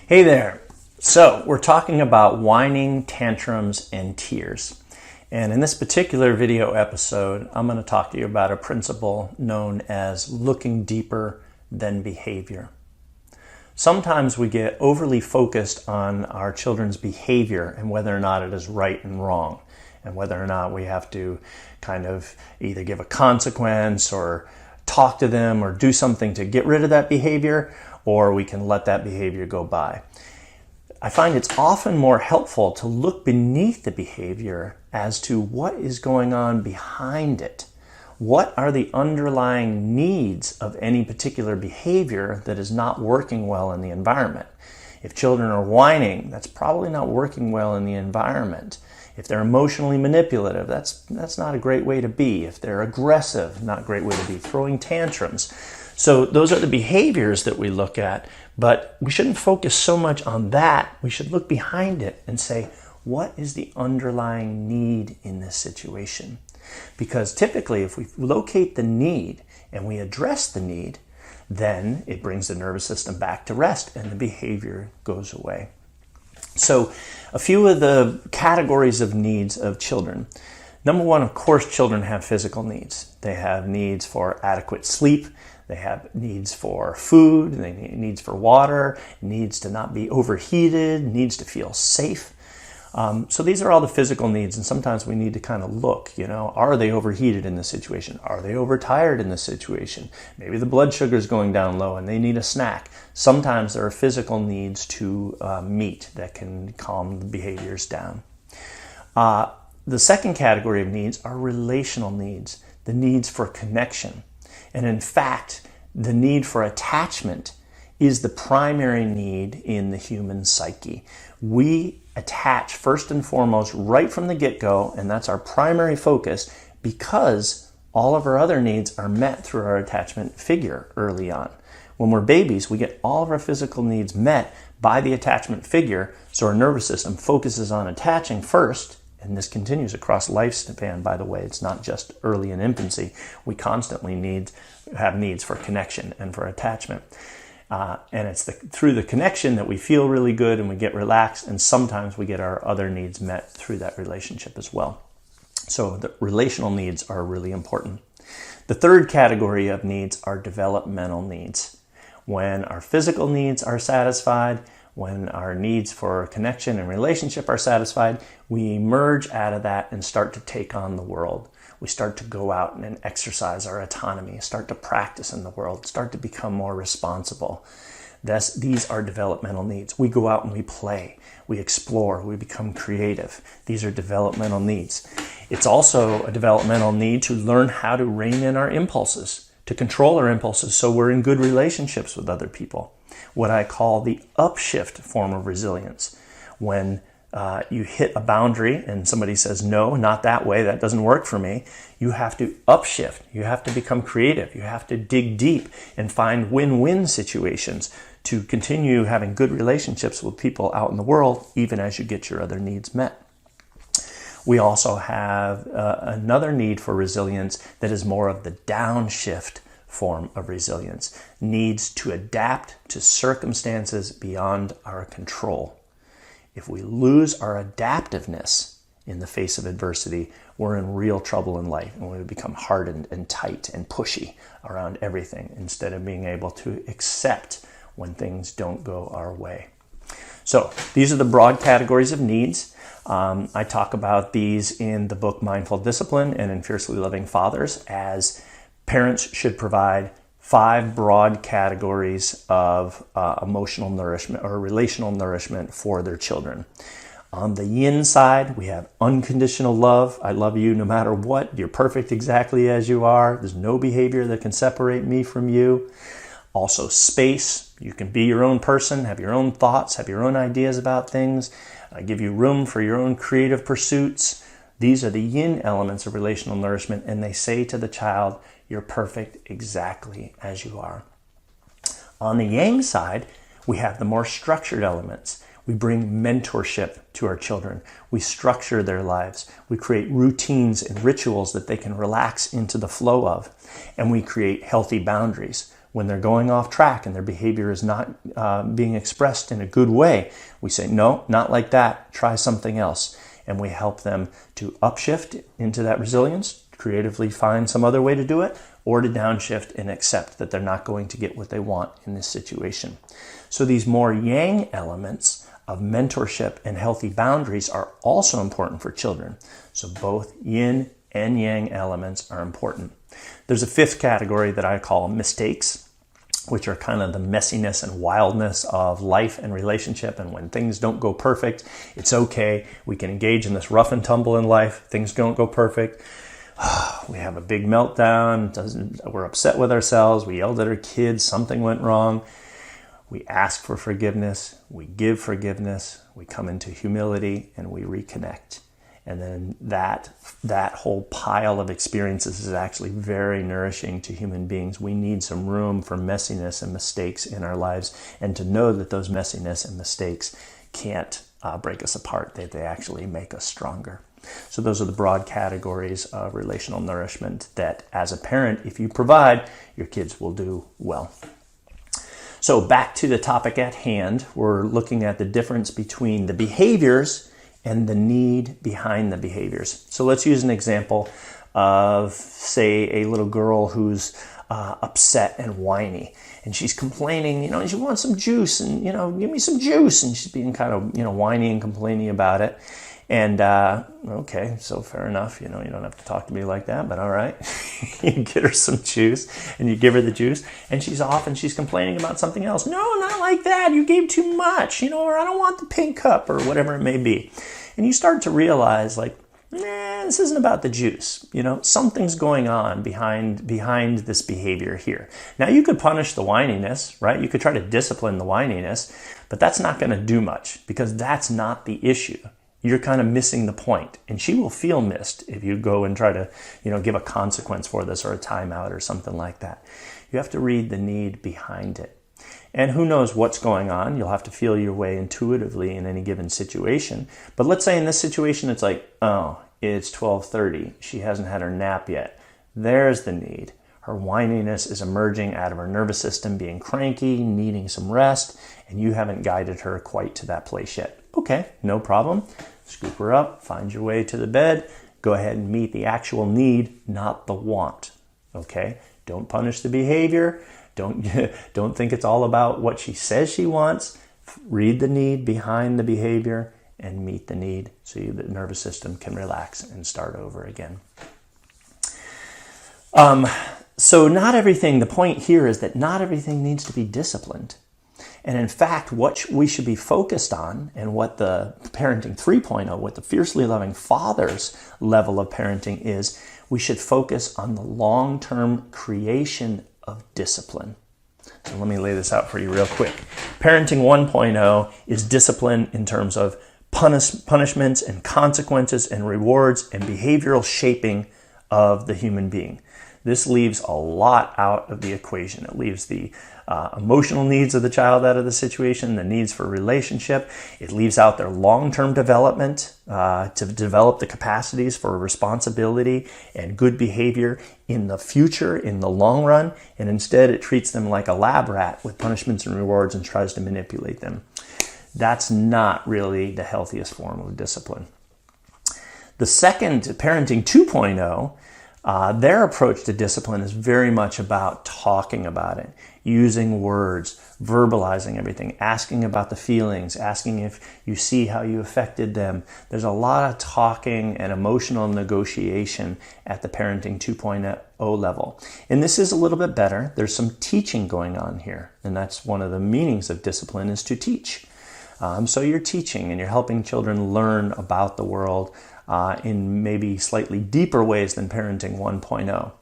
Hey there. So we're talking about whining, tantrums, and tears. And in this particular video episode, I'm going to talk to you about a principle known as looking deeper than behavior. Sometimes we get overly focused on our children's behavior and whether or not it is right and wrong, and whether or not we have to kind of either give a consequence or talk to them or do something to get rid of that behavior, or we can let that behavior go by. I find it's often more helpful to look beneath the behavior as to what is going on behind it. What are the underlying needs of any particular behavior that is not working well in the environment? If children are whining, that's probably not working well in the environment. If they're emotionally manipulative, that's not a great way to be. If they're aggressive, not a great way to be. Throwing tantrums. So those are the behaviors that we look at, but we shouldn't focus so much on that. We should look behind it and say, what is the underlying need in this situation? Because typically, if we locate the need and we address the need, then it brings the nervous system back to rest and the behavior goes away. So a few of the categories of needs of children. Number one, of course, children have physical needs. They have needs for adequate sleep. They have needs for food. They need needs for water, needs to not be overheated, needs to feel safe. So these are all the physical needs, and sometimes we need to kind of look, are they overheated in this situation? Are they overtired in this situation? Maybe the blood sugar is going down low and they need a snack. Sometimes there are physical needs to meet that can calm the behaviors down. The second category of needs are relational needs, the needs for connection. And in fact, the need for attachment is the primary need in the human psyche. We attach first and foremost right from the get-go, and that's our primary focus because all of our other needs are met through our attachment figure early on. When we're babies, we get all of our physical needs met by the attachment figure, so our nervous system focuses on attaching first, and this continues across lifespan, by the way. It's not just early in infancy. We constantly have needs for connection and for attachment. And it's through the connection that we feel really good and we get relaxed, and sometimes we get our other needs met through that relationship as well. So the relational needs are really important. The third category of needs are developmental needs. When our physical needs are satisfied, when our needs for connection and relationship are satisfied, we emerge out of that and start to take on the world. We start to go out and exercise our autonomy, start to practice in the world, start to become more responsible. These are developmental needs. We go out and we play, we explore, we become creative. These are developmental needs. It's also a developmental need to learn how to rein in our impulses, to control our impulses so we're in good relationships with other people. What I call the upshift form of resilience. When you hit a boundary and somebody says, no, not that way, that doesn't work for me, you have to upshift. You have to become creative. You have to dig deep and find win-win situations to continue having good relationships with people out in the world, even as you get your other needs met. We also have another need for resilience that is more of the downshift form of resilience, needs to adapt to circumstances beyond our control. If we lose our adaptiveness in the face of adversity, we're in real trouble in life, and we become hardened and tight and pushy around everything instead of being able to accept when things don't go our way. So these are the broad categories of needs. I talk about these in the book Mindful Discipline and in Fiercely Loving Fathers, as parents should provide 5 broad categories of emotional nourishment or relational nourishment for their children. On the yin side, we have unconditional love. I love you no matter what. You're perfect exactly as you are. There's no behavior that can separate me from you. Also space. You can be your own person, have your own thoughts, have your own ideas about things, give you room for your own creative pursuits. These are the yin elements of relational nourishment, and they say to the child, you're perfect exactly as you are. On the yang side, we have the more structured elements. We bring mentorship to our children. We structure their lives. We create routines and rituals that they can relax into the flow of. And we create healthy boundaries. When they're going off track and their behavior is not being expressed in a good way, we say, no, not like that, try something else. And we help them to upshift into that resilience, creatively find some other way to do it, or to downshift and accept that they're not going to get what they want in this situation. So these more yang elements of mentorship and healthy boundaries are also important for children. So both yin and yang elements are important. There's a fifth category that I call mistakes, which are kind of the messiness and wildness of life and relationship. And when things don't go perfect, it's okay. We can engage in this rough and tumble in life. Things don't go perfect. We have a big meltdown. We're upset with ourselves. We yelled at our kids. Something went wrong. We ask for forgiveness. We give forgiveness. We come into humility and we reconnect. And then that whole pile of experiences is actually very nourishing to human beings. We need some room for messiness and mistakes in our lives, and to know that those messiness and mistakes can't break us apart. They actually make us stronger. So those are the broad categories of relational nourishment that, as a parent, if you provide, your kids will do well. So back to the topic at hand, we're looking at the difference between the behaviors and the need behind the behaviors. So let's use an example of, say, a little girl who's upset and whiny, and she's complaining, she wants some juice, and, give me some juice, and she's being kind of, whiny and complaining about it. And, okay, so fair enough, you don't have to talk to me like that, but all right. You get her some juice, and you give her the juice, and she's off and she's complaining about something else. No, not like that, you gave too much, or I don't want the pink cup, or whatever it may be. And you start to realize, this isn't about the juice. Something's going on behind this behavior here. Now, you could punish the whininess, right? You could try to discipline the whininess, but that's not going to do much, because that's not the issue. You're kind of missing the point, and she will feel missed if you go and try to, give a consequence for this, or a timeout or something like that. You have to read the need behind it. And who knows what's going on? You'll have to feel your way intuitively in any given situation. But let's say in this situation, it's like, oh, it's 12:30. She hasn't had her nap yet. There's the need. Her whininess is emerging out of her nervous system, being cranky, needing some rest, and you haven't guided her quite to that place yet. Okay, no problem. Scoop her up, find your way to the bed. Go ahead and meet the actual need, not the want. Okay? Don't punish the behavior. Don't think it's all about what she says she wants. Read the need behind the behavior and meet the need, so the nervous system can relax and start over again. So the point here is that not everything needs to be disciplined. And in fact, what we should be focused on, and what the Parenting 3.0, what the Fiercely Loving Fathers level of parenting is, we should focus on the long-term creation of discipline. So let me lay this out for you real quick. Parenting 1.0 is discipline in terms of punishments and consequences and rewards and behavioral shaping of the human being. This leaves a lot out of the equation. It leaves the emotional needs of the child out of the situation, the needs for relationship. It leaves out their long-term development to develop the capacities for responsibility and good behavior in the future, in the long run. And instead, it treats them like a lab rat with punishments and rewards and tries to manipulate them. That's not really the healthiest form of discipline. The second, Parenting 2.0, their approach to discipline is very much about talking about it, using words, verbalizing everything, asking about the feelings, asking if you see how you affected them. There's a lot of talking and emotional negotiation at the Parenting 2.0 level. And this is a little bit better. There's some teaching going on here. And that's one of the meanings of discipline, is to teach. So you're teaching and you're helping children learn about the world in maybe slightly deeper ways than Parenting 1.0.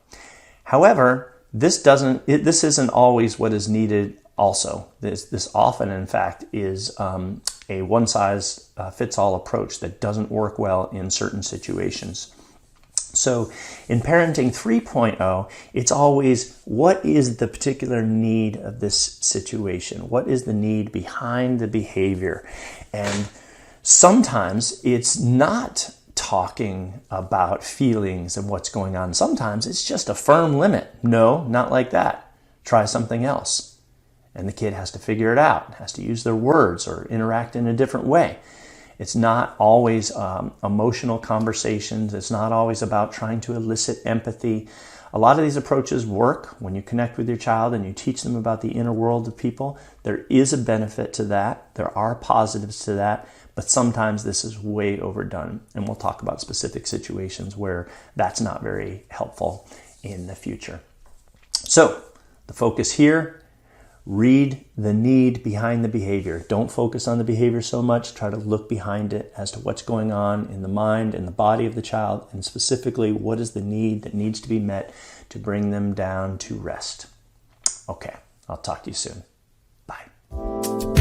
However, this isn't always what is needed also. This often, in fact, is a one-size-fits-all approach that doesn't work well in certain situations. So in Parenting 3.0, it's always, what is the particular need of this situation? What is the need behind the behavior? And sometimes it's not talking about feelings and what's going on. Sometimes it's just a firm limit. No, not like that. try something else. And the kid has to figure it out, has to use their words or interact in a different way. It's not always emotional conversations. It's not always about trying to elicit empathy. A lot of these approaches work when you connect with your child and you teach them about the inner world of people. There is a benefit to that. There are positives to that, but sometimes this is way overdone. And we'll talk about specific situations where that's not very helpful in the future. So the focus here, read the need behind the behavior. Don't focus on the behavior so much. Try to look behind it as to what's going on in the mind and the body of the child, and specifically what is the need that needs to be met to bring them down to rest. Okay, I'll talk to you soon. Bye.